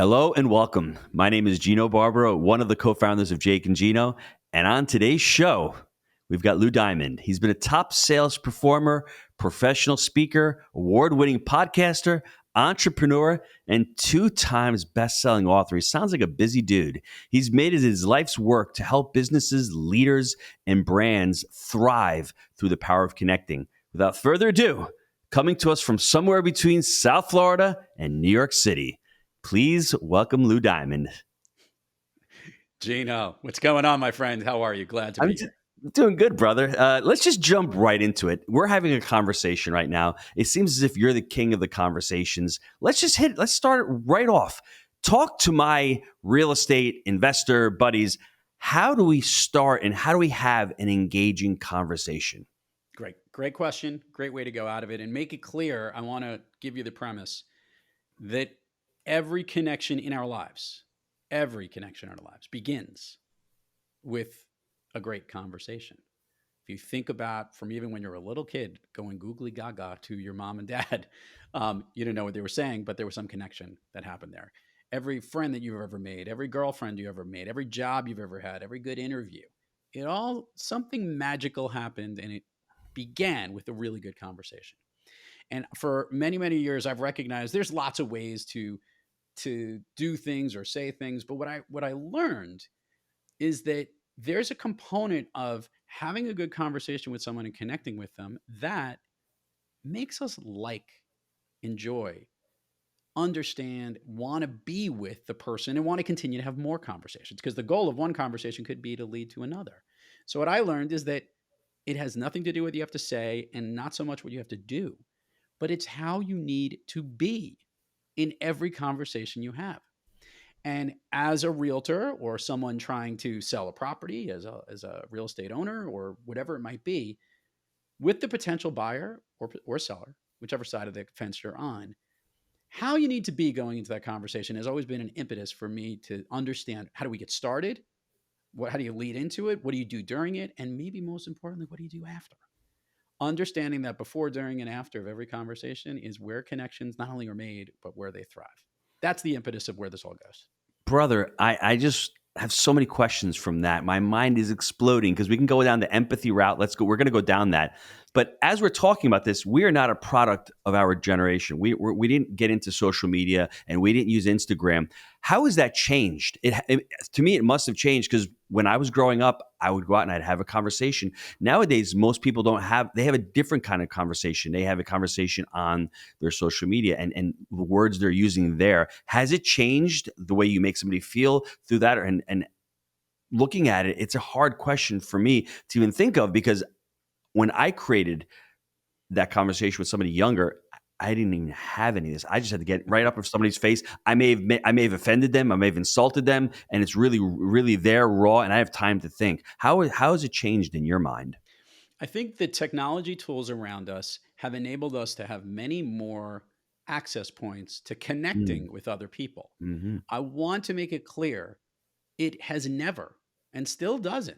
Hello and welcome. My name is Gino Barbaro, one of the co-founders of Jake and Gino. And on today's show, we've got Lou Diamond. He's been a top sales performer, professional speaker, award-winning podcaster, entrepreneur, and 2 times best-selling author. He sounds like a busy dude. He's made it his life's work to help businesses, leaders, and brands thrive through the power of connecting. Without further ado, coming to us from somewhere between South Florida and New York City, please welcome Lou Diamond. Gino, what's going on, my friend? How are you? Glad to be here. Doing good, brother. Let's just jump right into it. We're having a conversation right now. It seems as if you're the king of the conversations. Let's start it right off. Talk to my real estate investor buddies. How do we start and how do we have an engaging conversation? Great question. Great way to go out of it. And make it clear, I want to give you the premise that every connection in our lives begins with a great conversation. If you think about from even when you're a little kid going googly gaga to your mom and dad, you didn't know what they were saying, but there was some connection that happened there. Every friend that you've ever made, every girlfriend you ever made, every job you've ever had, every good interview, something magical happened, and it began with a really good conversation. And for many, many years, I've recognized there's lots of ways to do things or say things. But what I learned is that there's a component of having a good conversation with someone and connecting with them that makes us enjoy, understand, want to be with the person and want to continue to have more conversations, because the goal of one conversation could be to lead to another. So what I learned is that it has nothing to do with what you have to say and not so much what you have to do, but it's how you need to be in every conversation you have. And as a realtor or someone trying to sell a property, as a real estate owner or whatever it might be, with the potential buyer or seller, whichever side of the fence you're on, how you need to be going into that conversation has always been an impetus for me to understand, how do we get started? How do you lead into it? What do you do during it? And maybe most importantly, what do you do after? Understanding that before, during, and after of every conversation is where connections not only are made, but where they thrive. That's the impetus of where this all goes. Brother, I just have so many questions from that. My mind is exploding because we can go down the empathy route. We're going to go down that. But as we're talking about this, we are not a product of our generation. We didn't get into social media and we didn't use Instagram. How has that changed? To me, it must have changed because when I was growing up, I would go out and I'd have a conversation. Nowadays, most people they have a different kind of conversation. They have a conversation on their social media and the words they're using there. Has it changed the way you make somebody feel through that? And looking at it, it's a hard question for me to even think of, because when I created that conversation with somebody younger, I didn't even have any of this. I just had to get right up in somebody's face. I may have offended them. I may have insulted them, and it's really, really there raw, and I have time to think. How has it changed in your mind? I think the technology tools around us have enabled us to have many more access points to connecting with other people. Mm-hmm. I want to make it clear, it has never and still doesn't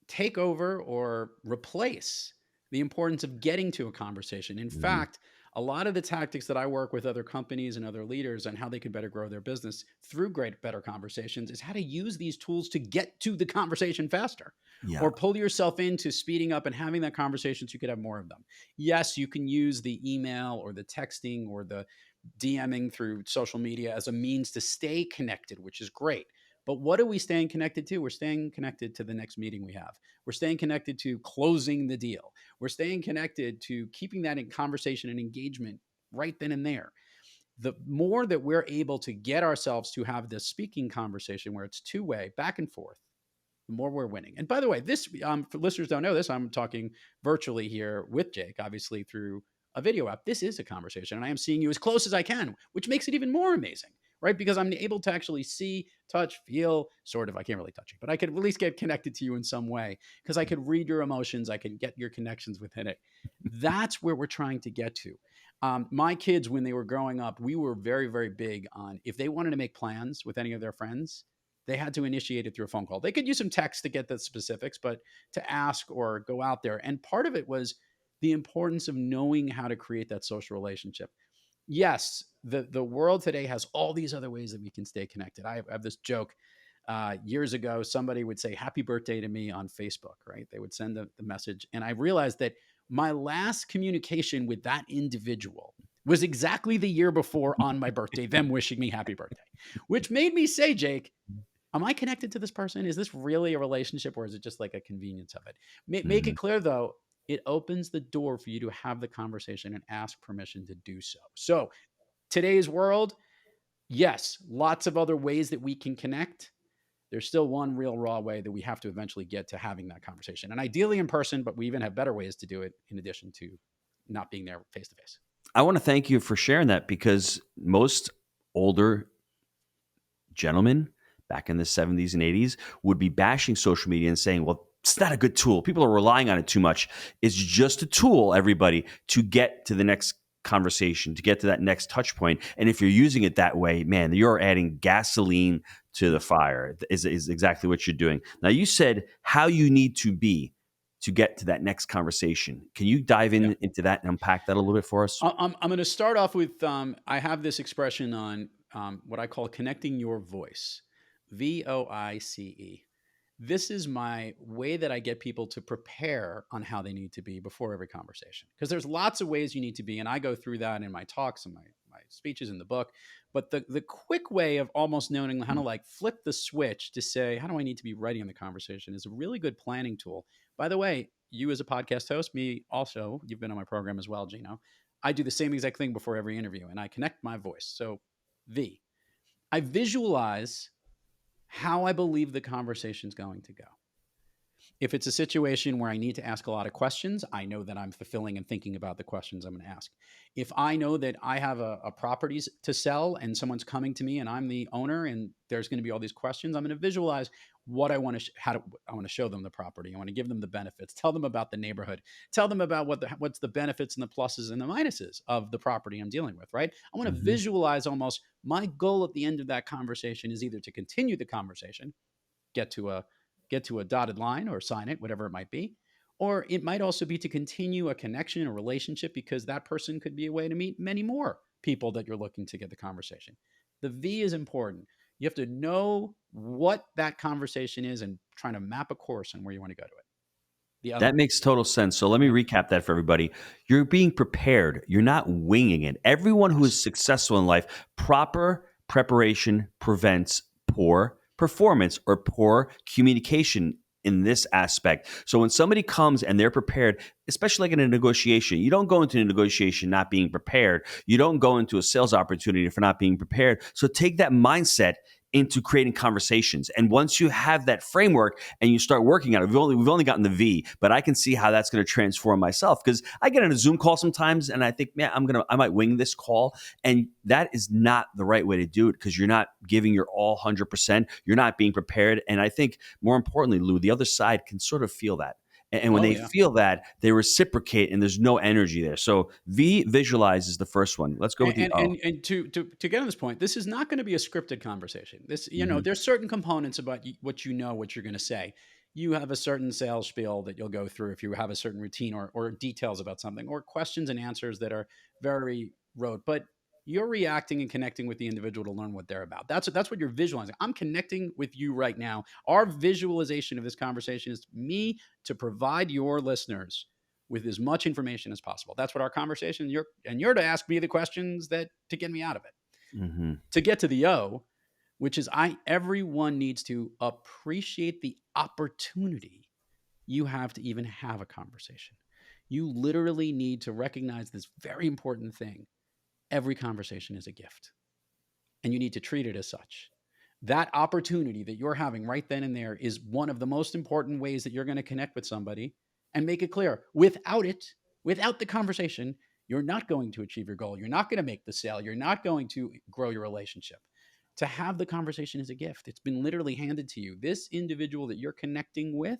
take over or replace the importance of getting to a conversation. In fact, a lot of the tactics that I work with other companies and other leaders on how they can better grow their business through better conversations is how to use these tools to get to the conversation faster, or pull yourself into speeding up and having that conversation so you could have more of them. Yes, you can use the email or the texting or the DMing through social media as a means to stay connected, which is great. But what are we staying connected to? We're staying connected to the next meeting we have. We're staying connected to closing the deal. We're staying connected to keeping that in conversation and engagement right then and there. The more that we're able to get ourselves to have this speaking conversation where it's two-way, back and forth, the more we're winning. And by the way, this, for listeners who don't know this, I'm talking virtually here with Jake, obviously through a video app. This is a conversation, and I am seeing you as close as I can, which makes it even more amazing, right? Because I'm able to actually see, touch, feel, sort of. I can't really touch you, but I could at least get connected to you in some way because I could read your emotions. I could get your connections within it. That's where we're trying to get to. My kids, when they were growing up, we were very, very big on, if they wanted to make plans with any of their friends, they had to initiate it through a phone call. They could use some text to get the specifics, but to ask or go out there. And part of it was the importance of knowing how to create that social relationship. yes, the world today has all these other ways that we can stay connected. I have this joke. Years ago, somebody would say "Happy birthday" to me on Facebook. Right? They would send the message, and I realized that my last communication with that individual was exactly the year before on my birthday, them wishing me happy birthday, which made me say, Jake, am I connected to this person? Is this really a relationship, or is it just like a convenience of it? Make Mhm. it clear though, it opens the door for you to have the conversation and ask permission to do so. So, today's world, yes, lots of other ways that we can connect. There's still one real raw way that we have to eventually get to having that conversation. And ideally in person, but we even have better ways to do it in addition to not being there face to face. I want to thank you for sharing that because most older gentlemen back in the 70s and 80s would be bashing social media and saying, well, it's not a good tool. People are relying on it too much. It's just a tool, everybody, to get to the next conversation, to get to that next touch point. And if you're using it that way, man, you're adding gasoline to the fire, is exactly what you're doing. Now, you said how you need to be to get to that next conversation. Can you dive Yeah. into that and unpack that a little bit for us? I'm going to start off with I have this expression on what I call connecting your voice, V.O.I.C.E. This is my way that I get people to prepare on how they need to be before every conversation. Because there's lots of ways you need to be, and I go through that in my talks and my speeches in the book. But the quick way of almost knowing how to like flip the switch to say, how do I need to be ready in the conversation is a really good planning tool. By the way, you as a podcast host, me also, you've been on my program as well, Gino. I do the same exact thing before every interview and I connect my voice. So, V, I visualize how I believe the conversation is going to go. If it's a situation where I need to ask a lot of questions, I know that I'm fulfilling and thinking about the questions I'm going to ask. If I know that I have a properties to sell and someone's coming to me and I'm the owner and there's going to be all these questions, I'm going to visualize what I want to I want to show them the property. I want to give them the benefits, tell them about the neighborhood, tell them about what's the benefits and the pluses and the minuses of the property I'm dealing with, right? I want to Mhm. visualize almost my goal at the end of that conversation is either to continue the conversation, get to a dotted line or sign it, whatever it might be. Or it might also be to continue a connection, a relationship, because that person could be a way to meet many more people that you're looking to get the conversation. The V is important. You have to know what that conversation is and trying to map a course and where you want to go to it. The That O. makes total sense. So let me Yeah. recap that for everybody. You're being prepared. You're not winging it. Everyone who is Yes. successful in life, proper preparation prevents poor performance or poor communication in this aspect. So when somebody comes and they're prepared, especially like in a negotiation, you don't go into a negotiation not being prepared. You don't go into a sales opportunity for not being prepared. So take that mindset into creating conversations. And once you have that framework and you start working on it, we've only gotten the V, but I can see how that's going to transform myself because I get on a Zoom call sometimes and I think, man, I might wing this call, and that is not the right way to do it because you're not giving your all 100%. You're not being prepared, and I think more importantly, Lou, the other side can sort of feel that. And when Oh, they yeah. feel that, they reciprocate, and there's no energy there. So V, visualize, is the first one. Let's go with the O. And to get on this point, this is not going to be a scripted conversation. This, Mhm. there's certain components about what what you're going to say. You have a certain sales spiel that you'll go through if you have a certain routine or details about something or questions and answers that are very rote. But you're reacting and connecting with the individual to learn what they're about. That's what you're visualizing. I'm connecting with you right now. Our visualization of this conversation is me to provide your listeners with as much information as possible. That's what our conversation. You're to ask me the questions that to get me out of it. Mhm. To get to the O, which is everyone needs to appreciate the opportunity you have to even have a conversation. You literally need to recognize this very important thing. Every conversation is a gift, and you need to treat it as such. That opportunity that you're having right then and there is one of the most important ways that you're going to connect with somebody and make it clear. Without the conversation, you're not going to achieve your goal. You're not going to make the sale. You're not going to grow your relationship. To have the conversation is a gift. It's been literally handed to you. This individual that you're connecting with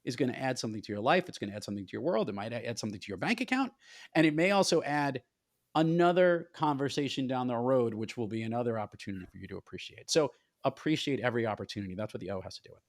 is going to add something to your life. It's going to add something to your world. It might add something to your bank account. And it may also add another conversation down the road, which will be another opportunity for you to appreciate. So appreciate every opportunity. That's what the O has to do with.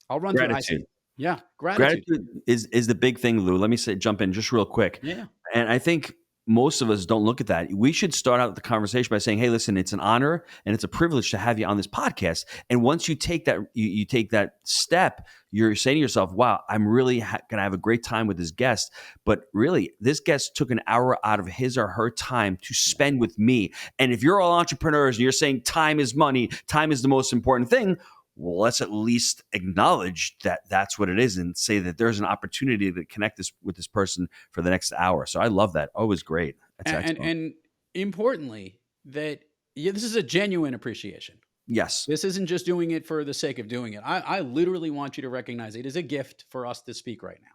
I'll run through I Gratitude. see. Yeah, gratitude. Gratitude is the big thing, Lou. Let me jump in just real quick. Yeah, yeah. And I think most of us don't look at that. We should start out the conversation by saying, "Hey, listen, it's an honor and it's a privilege to have you on this podcast." And once you take that, you take that step, you're saying to yourself, "Wow, I'm really going to have a great time with this guest." But really, this guest took an hour out of his or her time to Yeah. spend with me. And if you're all entrepreneurs and you're saying time is money, time is the most important thing, well, let's at least acknowledge that that's what it is and say that there's an opportunity to connect this with this person for the next hour. So I love that. Always great. That's excellent. And importantly, that this is a genuine appreciation. Yes. This isn't just doing it for the sake of doing it. I literally want you to recognize it is a gift for us to speak right now.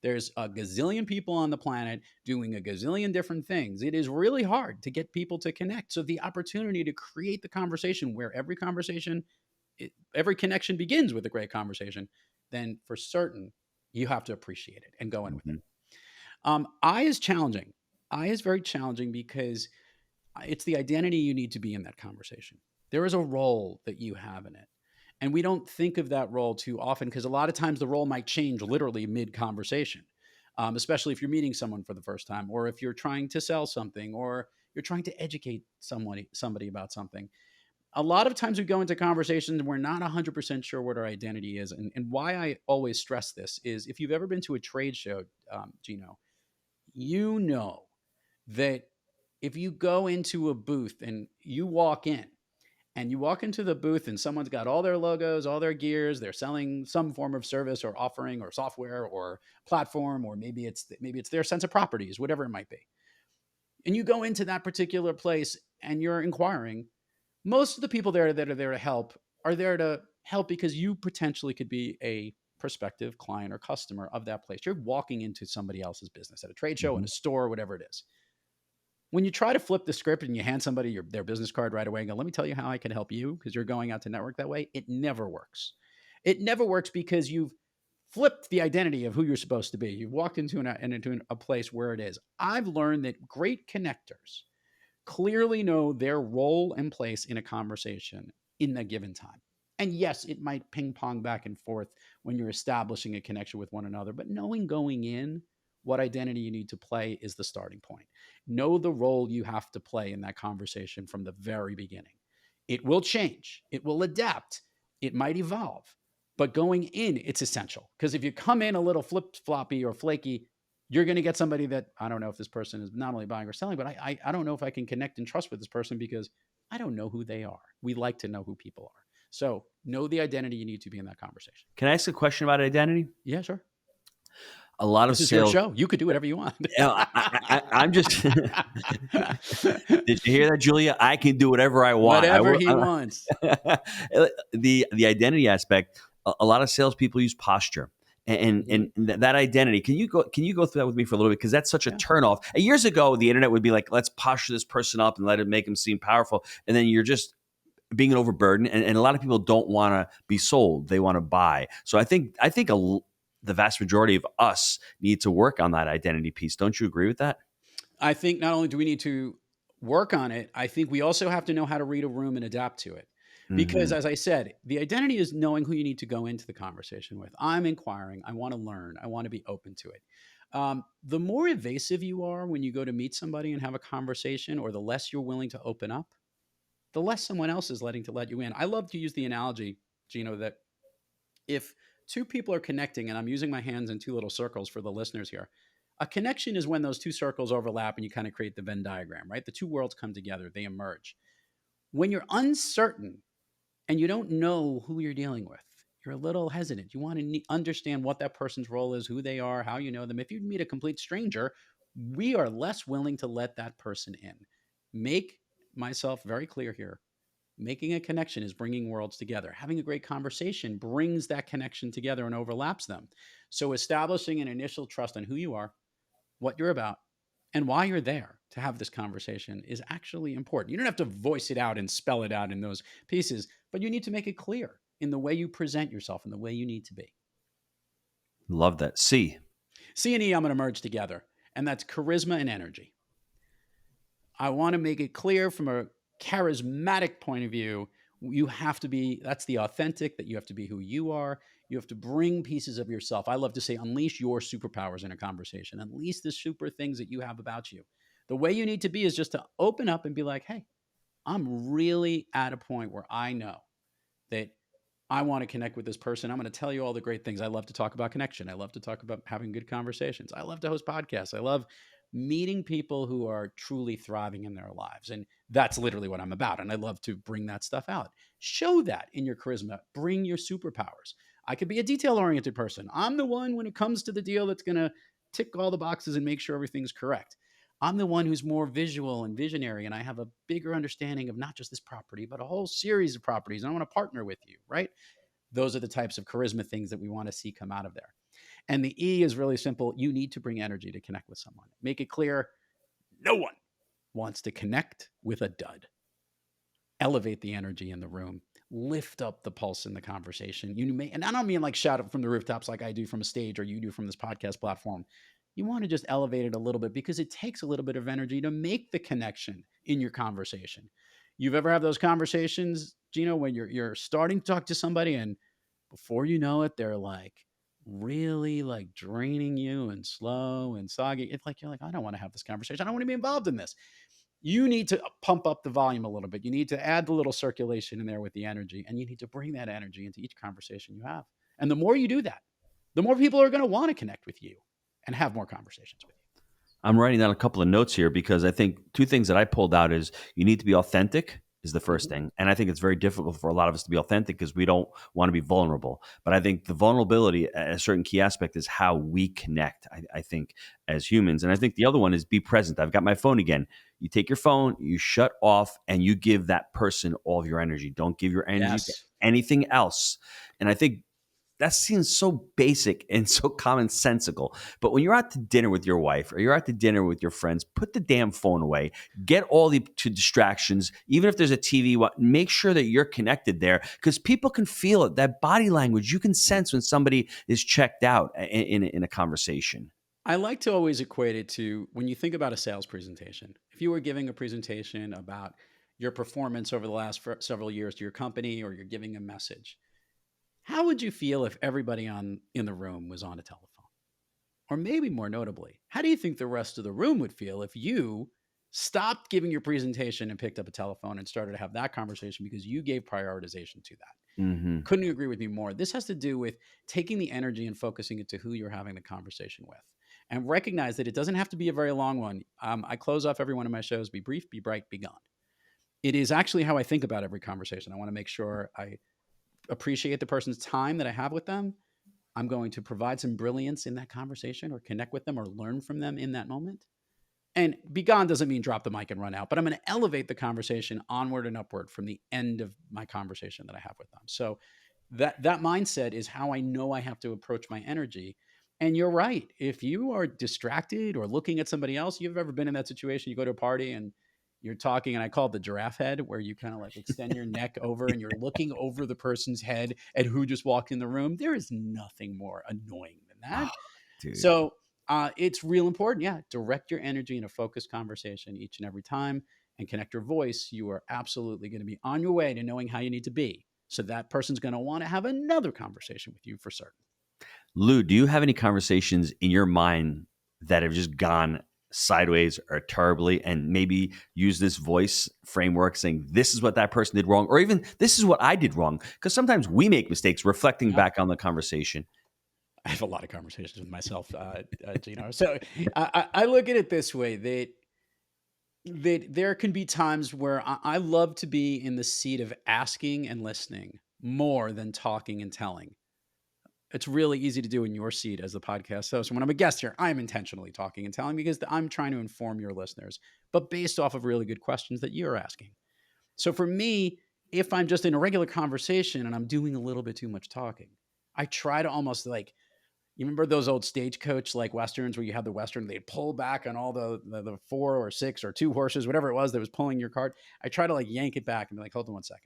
There's a gazillion people on the planet doing a gazillion different things. It is really hard to get people to connect. So the opportunity to create the conversation where every connection begins with a great conversation, then for certain you have to appreciate it and go in with it. I is challenging. I is very challenging because it's the identity you need to be in that conversation. There is a role that you have in it. And we don't think of that role too often because a lot of times the role might change literally mid conversation, especially if you're meeting someone for the first time, or if you're trying to sell something, or you're trying to educate somebody about something. A lot of times we go into conversations and we're not 100% sure what our identity is. And why I always stress this is if you've ever been to a trade show, Gino, you know that if you go into a booth and you walk into the booth and someone's got all their logos, all their gears, they're selling some form of service or offering or software or platform, or maybe it's their sense of properties, whatever it might be. And you go into that particular place and you're inquiring, most of the people there that are there to help are there to help because you potentially could be a prospective client or customer of that place. You're walking into somebody else's business at a trade show, in Mm-hmm. a store, whatever it is. When you try to flip the script and you hand somebody their business card right away and go, let me tell you how I can help you because you're going out to network that way, it never works. It never works because you've flipped the identity of who you're supposed to be. You've walked into a place where it is. I've learned that great connectors clearly know their role and place in a conversation in a given time. And yes, it might ping pong back and forth when you're establishing a connection with one another, but knowing going in what identity you need to play is the starting point. Know the role you have to play in that conversation from the very beginning. It will change, it will adapt, it might evolve, but going in, it's essential. Because if you come in a little flip floppy or flaky, you're going to get somebody that I don't know if this person is not only buying or selling, but I don't know if I can connect and trust with this person because I don't know who they are. We like to know who people are. So know the identity you need to be in that conversation. Can I ask a question about identity? Yeah, sure. A lot of This is your sales. show. You could do whatever you want. I'm just. Did you hear that, Julia? I can do whatever I want. Whatever he wants. The identity aspect. A lot of salespeople use posture. And that identity. Can you go through that with me for a little bit because that's such a turnoff. And years ago, the internet would be like, let's posture this person up and let it make him seem powerful, and then you're just being an overburden. And a lot of people don't want to be sold; they want to buy. So I think the vast majority of us need to work on that identity piece. Don't you agree with that? I think not only do we need to work on it, I think we also have to know how to read a room and adapt to it. Because Mm-hmm. as I said, the identity is knowing who you need to go into the conversation with. I'm inquiring. I want to learn. I want to be open to it. The more evasive you are when you go to meet somebody and have a conversation, or the less you're willing to open up, the less someone else is let you in. I love to use the analogy, Gino, that if two people are connecting, and I'm using my hands in two little circles for the listeners here, a connection is when those two circles overlap and you kind of create the Venn diagram, right? The two worlds come together, they emerge. When you're uncertain and you don't know who you're dealing with, you're a little hesitant. You want to understand what that person's role is, who they are, how you know them. If you meet a complete stranger, we are less willing to let that person in. Make myself very clear here. Making a connection is bringing worlds together. Having a great conversation brings that connection together and overlaps them. So establishing an initial trust on who you are, what you're about, and why you're there to have this conversation is actually important. You don't have to voice it out and spell it out in those pieces, but you need to make it clear in the way you present yourself and the way you need to be. Love that. C. C and E, I'm going to merge together, and that's charisma and energy. I want to make it clear from a charismatic point of view, you have to be, that's the authentic, that you have to be who you are. You have to bring pieces of yourself. I love to say, unleash your superpowers in a conversation, unleash the super things that you have about you. The way you need to be is just to open up and be like, hey, I'm really at a point where I know that I want to connect with this person. I'm going to tell you all the great things. I love to talk about connection. I love to talk about having good conversations. I love to host podcasts. I love meeting people who are truly thriving in their lives. And that's literally what I'm about. And I love to bring that stuff out. Show that in your charisma. Bring your superpowers. I could be a detail oriented person. I'm the one when it comes to the deal that's going to tick all the boxes and make sure everything's correct. I'm the one who's more visual and visionary, and I have a bigger understanding of not just this property, but a whole series of properties. And I want to partner with you, right? Those are the types of charisma things that we want to see come out of there. And the E is really simple. You need to bring energy to connect with someone. Make it clear no one wants to connect with a dud. Elevate the energy in the room, lift up the pulse in the conversation. You may, and I don't mean like shout it from the rooftops like I do from a stage or you do from this podcast platform. You want to just elevate it a little bit because it takes a little bit of energy to make the connection in your conversation. You've ever had those conversations, Gino, when you're starting to talk to somebody and before you know it, they're like really like draining you and slow and soggy. It's like you're like, I don't want to have this conversation. I don't want to be involved in this. You need to pump up the volume a little bit. You need to add the little circulation in there with the energy, and you need to bring that energy into each conversation you have. And the more you do that, the more people are going to want to connect with you and have more conversations with you. I'm writing down a couple of notes here because I think two things that I pulled out is you need to be authentic is the first Mm-hmm. thing. And I think it's very difficult for a lot of us to be authentic because we don't want to be vulnerable. But I think the vulnerability, a certain key aspect is how we connect, I think, as humans. And I think the other one is be present. I've got my phone again. You take your phone, you shut off, and you give that person all of your energy. Don't give your energy to Yes. anything else. And I think that seems so basic and so commonsensical. But when you're out to dinner with your wife or you're out to dinner with your friends, put the damn phone away. Get all the distractions. Even if there's a TV, make sure that you're connected there because people can feel it. That body language, you can sense when somebody is checked out in a conversation. I like to always equate it to when you think about a sales presentation. If you were giving a presentation about your performance over the last several years to your company or you're giving a message, how would you feel if everybody in the room was on a telephone? Or maybe more notably, how do you think the rest of the room would feel if you stopped giving your presentation and picked up a telephone and started to have that conversation because you gave prioritization to that? Mm-hmm. Couldn't you agree with me more? This has to do with taking the energy and focusing it to who you're having the conversation with. And recognize that it doesn't have to be a very long one. I close off every one of my shows, be brief, be bright, be gone. It is actually how I think about every conversation. I want to make sure I appreciate the person's time that I have with them. I'm going to provide some brilliance in that conversation or connect with them or learn from them in that moment. And be gone doesn't mean drop the mic and run out, but I'm going to elevate the conversation onward and upward from the end of my conversation that I have with them. So that mindset is how I know I have to approach my energy. And you're right. If you are distracted or looking at somebody else, you've ever been in that situation, you go to a party and you're talking, and I call it the giraffe head, where you kind of like extend your neck over and you're looking over the person's head at who just walked in the room. There is nothing more annoying than that. Oh, dude. So it's real important. Yeah. Direct your energy in a focused conversation each and every time and connect your voice. You are absolutely going to be on your way to knowing how you need to be. So that person's going to want to have another conversation with you for certain. Lou, do you have any conversations in your mind that have just gone sideways or terribly and maybe use this voice framework saying this is what that person did wrong or even this is what I did wrong? Because sometimes we make mistakes reflecting Yeah. back on the conversation. I have a lot of conversations with myself, Gino. So I look at it this way that there can be times where I love to be in the seat of asking and listening more than talking and telling. It's really easy to do in your seat as the podcast host. And when I'm a guest here, I'm intentionally talking and telling because I'm trying to inform your listeners, but based off of really good questions that you're asking. So for me, if I'm just in a regular conversation and I'm doing a little bit too much talking, I try to almost like, you remember those old stagecoach like westerns where you had the western, they'd pull back on all the four or six or two horses, whatever it was that was pulling your cart. I try to like yank it back and be like, hold on 1 second.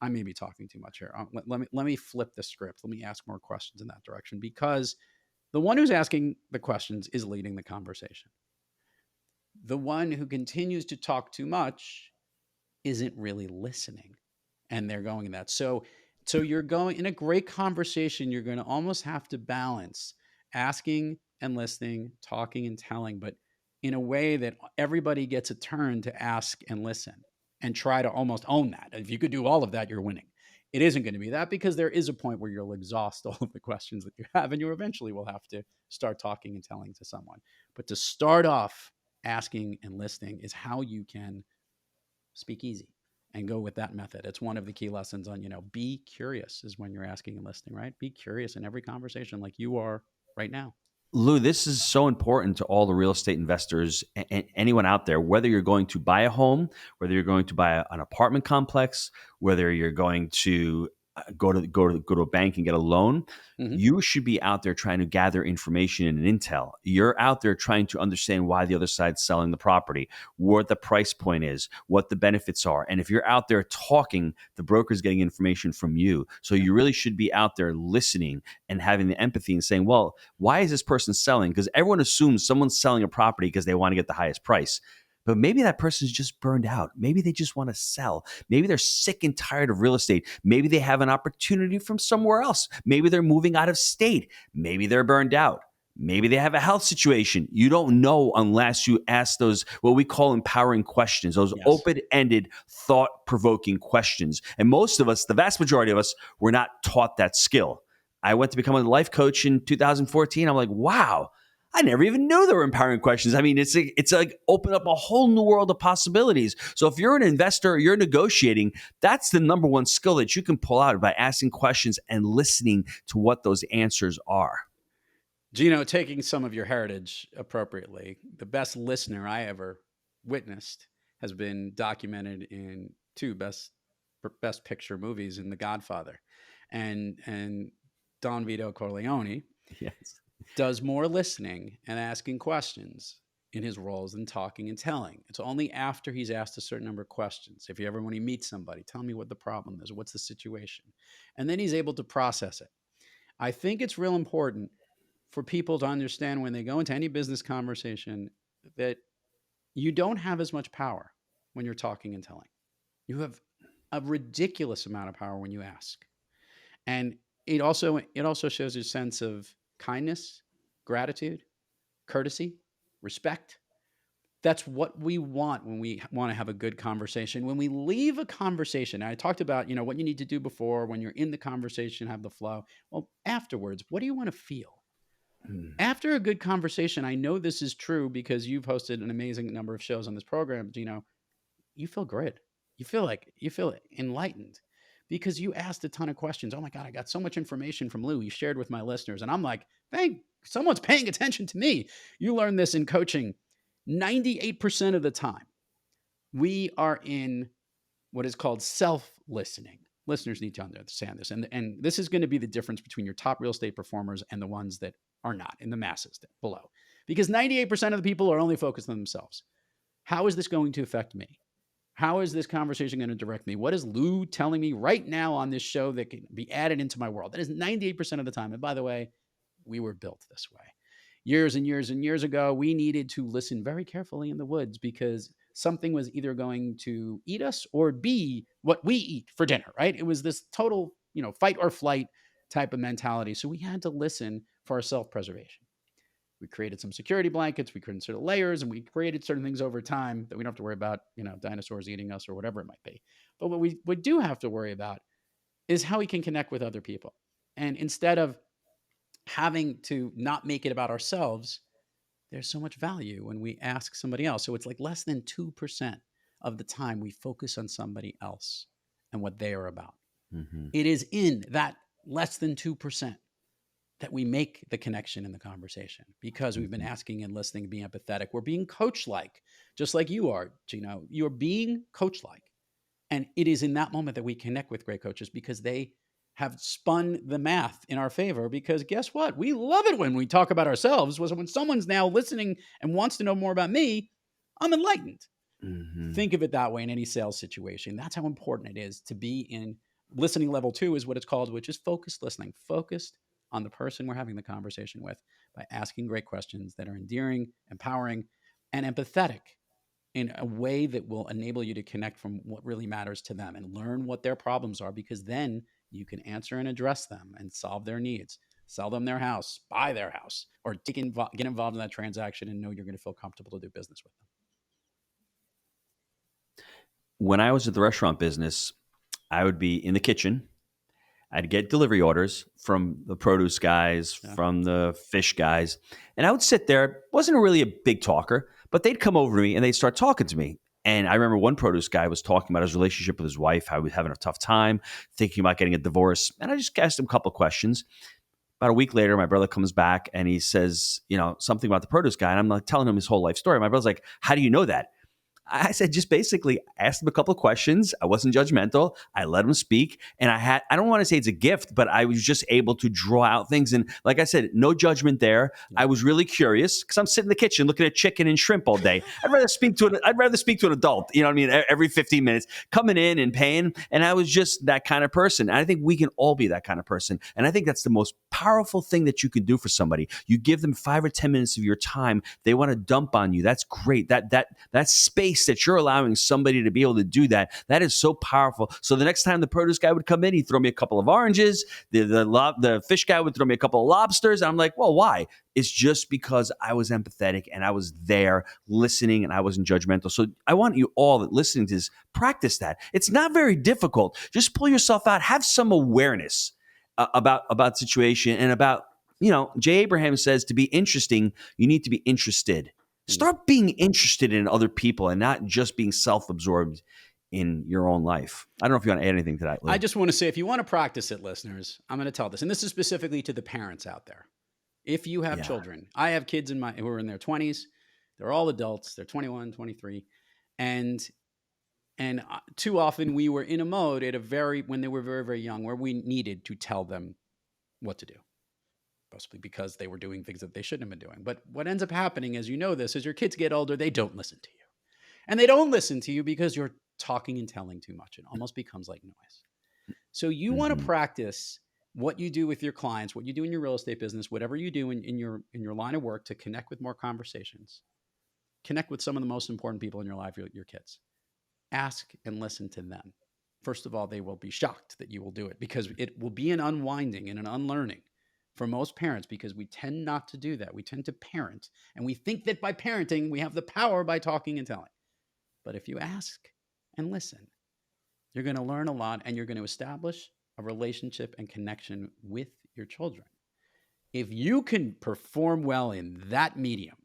I may be talking too much here. Let me flip the script. Let me ask more questions in that direction because the one who's asking the questions is leading the conversation. The one who continues to talk too much isn't really listening, and they're going in that. So you're going in a great conversation. You're going to almost have to balance asking and listening, talking and telling, but in a way that everybody gets a turn to ask and listen and try to almost own that. If you could do all of that, you're winning. It isn't going to be that, because there is a point where you'll exhaust all of the questions that you have, and you eventually will have to start talking and telling to someone. But to start off, asking and listening is how you can speak easy and go with that method. It's one of the key lessons on, be curious is when you're asking and listening, right? Be curious in every conversation like you are right now. Lou, this is so important to all the real estate investors and anyone out there, whether you're going to buy a home, whether you're going to buy an apartment complex, whether you're going to go to a bank and get a loan. Mm-hmm. You should be out there trying to gather information and intel. You're out there trying to understand why the other side's selling the property, what the price point is, what the benefits are. And if you're out there talking, the broker's getting information from you. So you really should be out there listening and having the empathy and saying, well, why is this person selling? Because everyone assumes someone's selling a property because they want to get the highest price. But maybe that person's just burned out. Maybe they just want to sell. Maybe they're sick and tired of real estate. Maybe they have an opportunity from somewhere else. Maybe they're moving out of state. Maybe they're burned out. Maybe they have a health situation. You don't know unless you ask those, what we call empowering questions, those Yes. open-ended, thought-provoking questions. And most of us, the vast majority of us, were not taught that skill. I went to become a life coach in 2014. I'm like, wow, I never even knew there were empowering questions. I mean, it's like open up a whole new world of possibilities. So if you're an investor or you're negotiating, that's the number one skill that you can pull out by asking questions and listening to what those answers are. Gino, taking some of your heritage appropriately, the best listener I ever witnessed has been documented in two best picture movies in The Godfather, and Don Vito Corleone Yes. does more listening and asking questions in his roles than talking and telling. It's only after he's asked a certain number of questions. If you ever, when he meets somebody, tell me what the problem is, what's the situation, and then he's able to process it. I think it's real important for people to understand when they go into any business conversation that you don't have as much power when you're talking and telling. You have a ridiculous amount of power when you ask. And it also shows a sense of kindness, gratitude, courtesy, respect. That's what we want when we want to have a good conversation. When we leave a conversation, I talked about, what you need to do before when you're in the conversation, have the flow. Well, afterwards, what do you want to feel? After a good conversation, I know this is true because you've hosted an amazing number of shows on this program, Gino. You feel great. You feel enlightened because you asked a ton of questions. Oh my God, I got so much information from Lou you shared with my listeners. And I'm like, thank someone's paying attention to me. You learn this in coaching. 98% of the time, we are in what is called self-listening. Listeners need to understand this. And this is going to be the difference between your top real estate performers and the ones that are not, in the masses below. Because 98% of the people are only focused on themselves. How is this going to affect me? How is this conversation going to direct me? What is Lou telling me right now on this show that can be added into my world? That is 98% of the time. And by the way, we were built this way. Years and years and years ago, we needed to listen very carefully in the woods because something was either going to eat us or be what we eat for dinner, right? It was this total, fight or flight type of mentality. So we had to listen for our self-preservation. We created some security blankets, we created certain layers, and we created certain things over time that we don't have to worry about, dinosaurs eating us or whatever it might be. But what we do have to worry about is how we can connect with other people. And instead of having to not make it about ourselves, there's so much value when we ask somebody else. So it's like less than 2% of the time we focus on somebody else and what they are about. Mm-hmm. It is in that less than 2% that we make the connection in the conversation because we've been asking and listening, being empathetic. We're being coach-like, just like you are, Gino. You're being coach-like. And it is in that moment that we connect with great coaches because they have spun the math in our favor. Because guess what? We love it when we talk about ourselves. When someone's now listening and wants to know more about me, I'm enlightened. Mm-hmm. Think of it that way in any sales situation. That's how important it is to be in listening level 2 is what it's called, which is focused listening, focused on the person we're having the conversation with by asking great questions that are endearing, empowering, and empathetic in a way that will enable you to connect from what really matters to them and learn what their problems are, because then you can answer and address them and solve their needs. sell them their house, buy their house, or get involved in that transaction and know you're going to feel comfortable to do business with them. When I was at the restaurant business, I would be in the kitchen. I'd get delivery orders from the produce guys, Yeah. from the fish guys, and I would sit there. Wasn't really a big talker, but they'd come over to me and they'd start talking to me. And I remember one produce guy was talking about his relationship with his wife, how he was having a tough time, thinking about getting a divorce. And I just asked him a couple of questions. About a week later, my brother comes back and he says, something about the produce guy. And I'm like telling him his whole life story. My brother's like, how do you know that? I said, just basically asked him a couple of questions. I wasn't judgmental. I let him speak. And I don't want to say it's a gift, but I was just able to draw out things. And like I said, no judgment there. I was really curious because I'm sitting in the kitchen looking at chicken and shrimp all day. I'd rather speak to an adult, you know what I mean? Every 15 minutes coming in and paying. And I was just that kind of person. And I think we can all be that kind of person. And I think that's the most powerful thing that you can do for somebody. You give them 5 or 10 minutes of your time. They want to dump on you. That's great. That space that you're allowing somebody to be able to do that is so powerful. So the next time the produce guy would come in, he'd throw me a couple of oranges. The fish guy would throw me a couple of lobsters. And I'm like, well, why? It's just because I was empathetic and I was there listening and I wasn't judgmental. So I want you all that listening to this, practice that. It's not very difficult. Just pull yourself out, have some awareness about situation and about, Jay Abraham says to be interesting, you need to be interested. Start being interested in other people and not just being self-absorbed in your own life. I don't know if you want to add anything to that, Lou. I just want to say, if you want to practice it, listeners, I'm going to tell this, and this is specifically to the parents out there. If you have children, I have kids who are in their 20s. They're all adults. They're 21, 23. And too often we were in a mode when they were very, very young, where we needed to tell them what to do. Possibly because they were doing things that they shouldn't have been doing. But what ends up happening, as you know this, as your kids get older, they don't listen to you. And they don't listen to you because you're talking and telling too much. It almost becomes like noise. So you want to practice what you do with your clients, what you do in your real estate business, whatever you do in your line of work to connect with more conversations. Connect with some of the most important people in your life, your kids. Ask and listen to them. First of all, they will be shocked that you will do it because it will be an unwinding and an unlearning for most parents, because we tend not to do that. We tend to parent, and we think that by parenting, we have the power by talking and telling. But if you ask and listen, you're going to learn a lot, and you're going to establish a relationship and connection with your children. If you can perform well in that medium,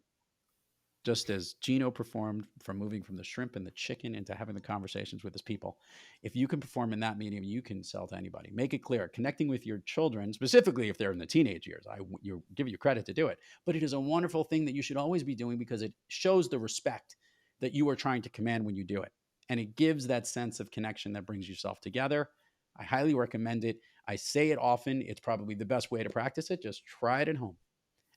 just as Gino performed from moving from the shrimp and the chicken into having the conversations with his people. If you can perform in that medium, you can sell to anybody. Make it clear. Connecting with your children, specifically if they're in the teenage years, I give you credit to do it. But it is a wonderful thing that you should always be doing because it shows the respect that you are trying to command when you do it. And it gives that sense of connection that brings yourself together. I highly recommend it. I say it often. It's probably the best way to practice it. Just try it at home.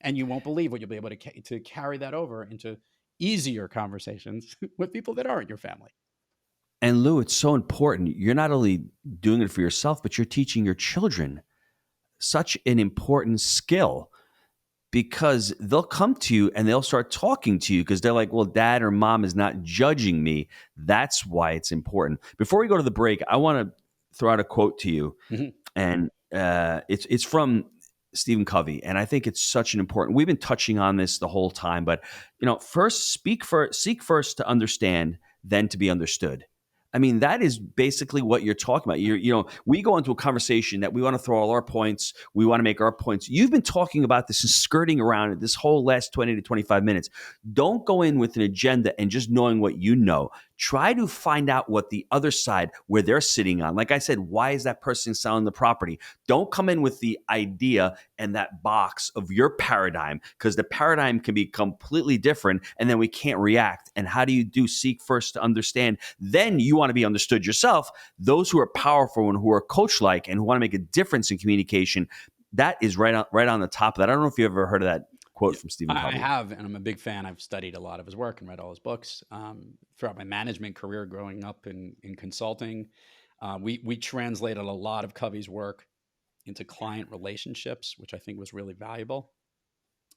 And you won't believe what you'll be able to carry that over into easier conversations with people that aren't your family. And Lou, it's so important. You're not only doing it for yourself, but you're teaching your children such an important skill, because they'll come to you and they'll start talking to you because they're like, well, dad or mom is not judging me. That's why it's important. Before we go to the break, I want to throw out a quote to you. And it's from Stephen Covey, and I think it's such an important. We've been touching on this the whole time, but first seek first to understand, then to be understood. I mean, that is basically what you're talking about. We go into a conversation that we want to throw all our points. We want to make our points. You've been talking about this and skirting around it this whole last 20 to 25 minutes. Don't go in with an agenda and just knowing what you know. Try to find out what the other side, where they're sitting on. Like I said, why is that person selling the property? Don't come in with the idea and that box of your paradigm, because the paradigm can be completely different and then we can't react. And how do you do seek first to understand? Then you want to be understood yourself. Those who are powerful and who are coach-like and who want to make a difference in communication, that is right on the top of that. I don't know if you've ever heard of that quote from Stephen Covey. I have, and I'm a big fan. I've studied a lot of his work and read all his books throughout my management career growing up in consulting. We translated a lot of Covey's work into client relationships, which I think was really valuable.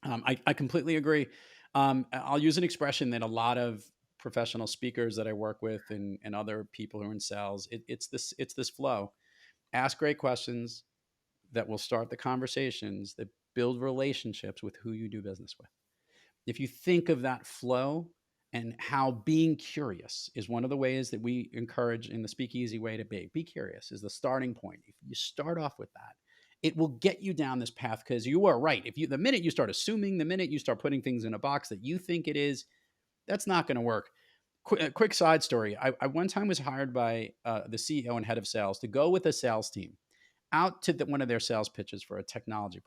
I completely agree. I'll use an expression that a lot of professional speakers that I work with and other people who are in sales, it's this flow. Ask great questions, that will start the conversations that build relationships with who you do business with. If you think of that flow and how being curious is one of the ways that we encourage in the Speakeasy way to be curious is the starting point. If you start off with that, it will get you down this path, because you are right. The minute you start assuming, the minute you start putting things in a box that you think it is, that's not going to work. Quick side story. I one time was hired by the CEO and head of sales to go with a sales team out to one of their sales pitches for a technology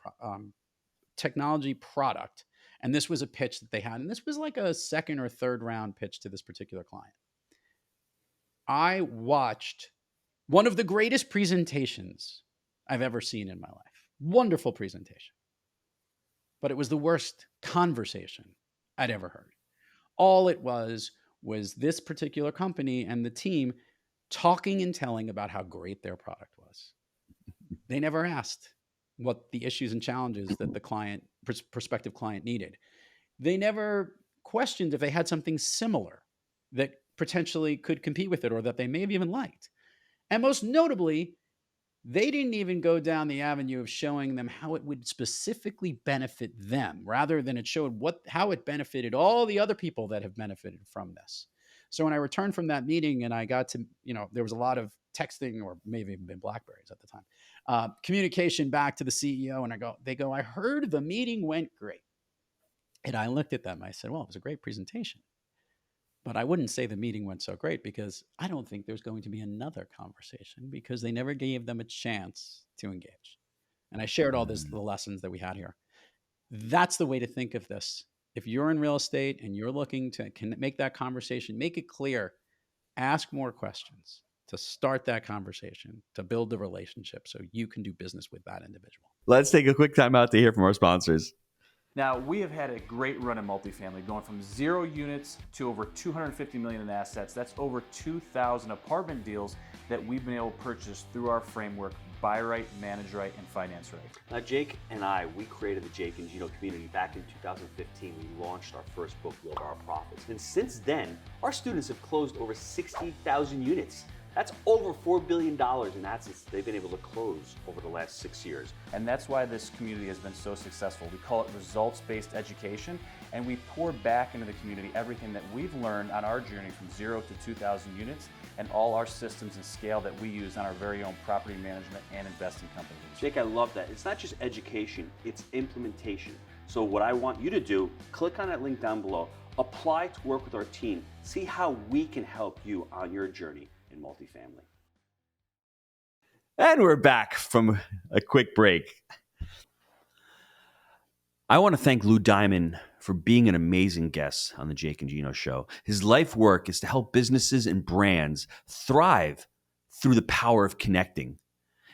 product. And this was a pitch that they had. And this was like a second or third round pitch to this particular client. I watched one of the greatest presentations I've ever seen in my life. Wonderful presentation. But it was the worst conversation I'd ever heard. All it was this particular company and the team talking and telling about how great their product was. They never asked what the issues and challenges that the prospective client needed. They never questioned if they had something similar that potentially could compete with it, or that they may have even liked. And most notably, they didn't even go down the avenue of showing them how it would specifically benefit them, rather than it showed how it benefited all the other people that have benefited from this. So when I returned from that meeting and I got to, there was a lot of texting, or maybe even been Blackberries at the time, communication back to the CEO. And they go, I heard the meeting went great. And I looked at them. I said, well, it was a great presentation, but I wouldn't say the meeting went so great, because I don't think there's going to be another conversation, because they never gave them a chance to engage. And I shared all the lessons that we had here. That's the way to think of this. If you're in real estate and you're looking to make that conversation, make it clear, ask more questions to start that conversation, to build the relationship so you can do business with that individual. Let's take a quick time out to hear from our sponsors. Now, we have had a great run in multifamily, going from 0 units to over $250 million in assets. That's over 2,000 apartment deals that we've been able to purchase through our framework: buy right, manage right, and finance right. Now, Jake and I, we created the Jake and Gino community back in 2015. We launched our first book, Build Our Profits. And since then, our students have closed over 60,000 units. That's over $4 billion in assets they've been able to close over the last 6 years. And that's why this community has been so successful. We call it results-based education, and we pour back into the community everything that we've learned on our journey from 0 to 2,000 units, and all our systems and scale that we use on our very own property management and investing companies. Jake, I love that. It's not just education, it's implementation. So what I want you to do, click on that link down below, apply to work with our team, see how we can help you on your journey in multifamily. And we're back from a quick break. I want to thank Lou Diamond for being an amazing guest on the Jake and Gino Show. His life work is to help businesses and brands thrive through the power of connecting.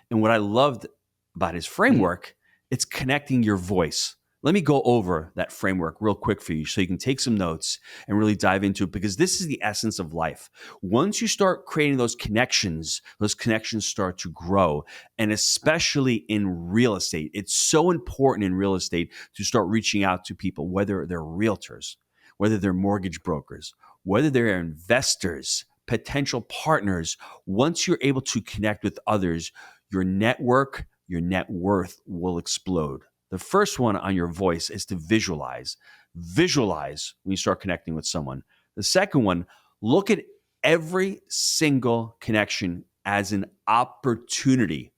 And what I loved about his framework, it's connecting your voice. Let me go over that framework real quick for you so you can take some notes and really dive into it, because this is the essence of life. Once you start creating those connections start to grow. And especially in real estate, it's so important in real estate to start reaching out to people, whether they're realtors, whether they're mortgage brokers, whether they're investors, potential partners. Once you're able to connect with others, your network, your net worth will explode. The first one on your voice is to visualize. Visualize when you start connecting with someone. The second one, look at every single connection as an opportunity.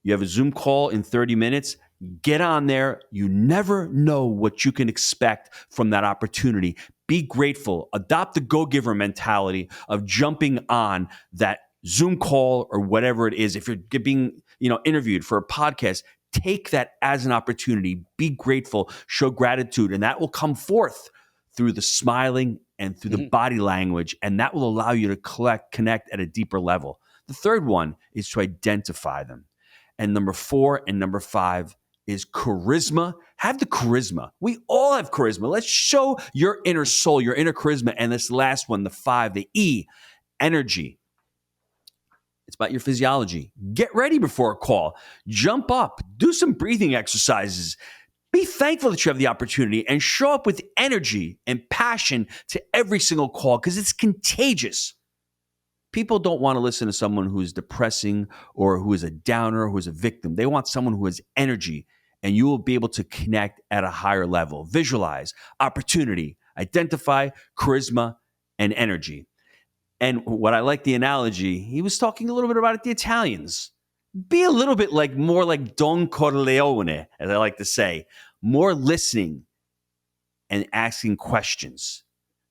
You have a Zoom call in 30 minutes, get on there. You never know what you can expect from that opportunity. Be grateful. Adopt the go-giver mentality of jumping on that Zoom call or whatever it is. If you're being, interviewed for a podcast, take that as an opportunity. Be grateful, show gratitude, and that will come forth through the smiling and through the body language, and that will allow you to connect at a deeper level. The third one is to identify them. And number 4 and number 5 is charisma. Have the charisma. We all have charisma. Let's show your inner soul, your inner charisma. And this last one, the 5, the E, energy. It's about your physiology. Get ready before a call. Jump up. Do some breathing exercises. Be thankful that you have the opportunity and show up with energy and passion to every single call, because it's contagious. People don't want to listen to someone who is depressing or who is a downer, who is a victim. They want someone who has energy, and you will be able to connect at a higher level. Visualize, opportunity, identify, charisma, and energy. And what I like the analogy, he was talking a little bit about it, the Italians. Be a little bit more like Don Corleone, as I like to say, more listening and asking questions.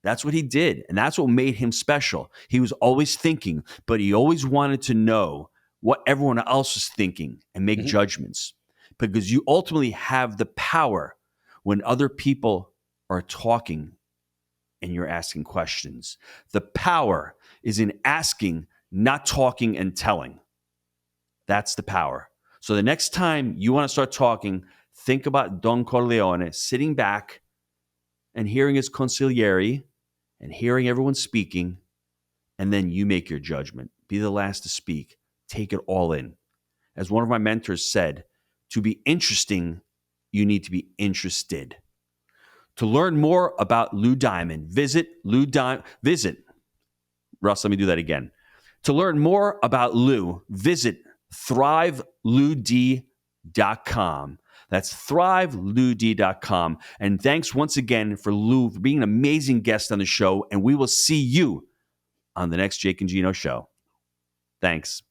That's what he did. And that's what made him special. He was always thinking, but he always wanted to know what everyone else was thinking and make judgments, because you ultimately have the power when other people are talking and you're asking questions. The power is in asking, not talking and telling. That's the power. So the next time you want to start talking, think about Don Corleone sitting back and hearing his consigliere and hearing everyone speaking, and then you make your judgment. Be the last to speak. Take it all in. As one of my mentors said, to be interesting, you need to be interested. To learn more about Lou Diamond, visit Russ, let me do that again. To learn more about Lou, visit thrivelud.com. That's thrivelud.com. And thanks once again for Lou for being an amazing guest on the show. And we will see you on the next Jake and Gino show. Thanks.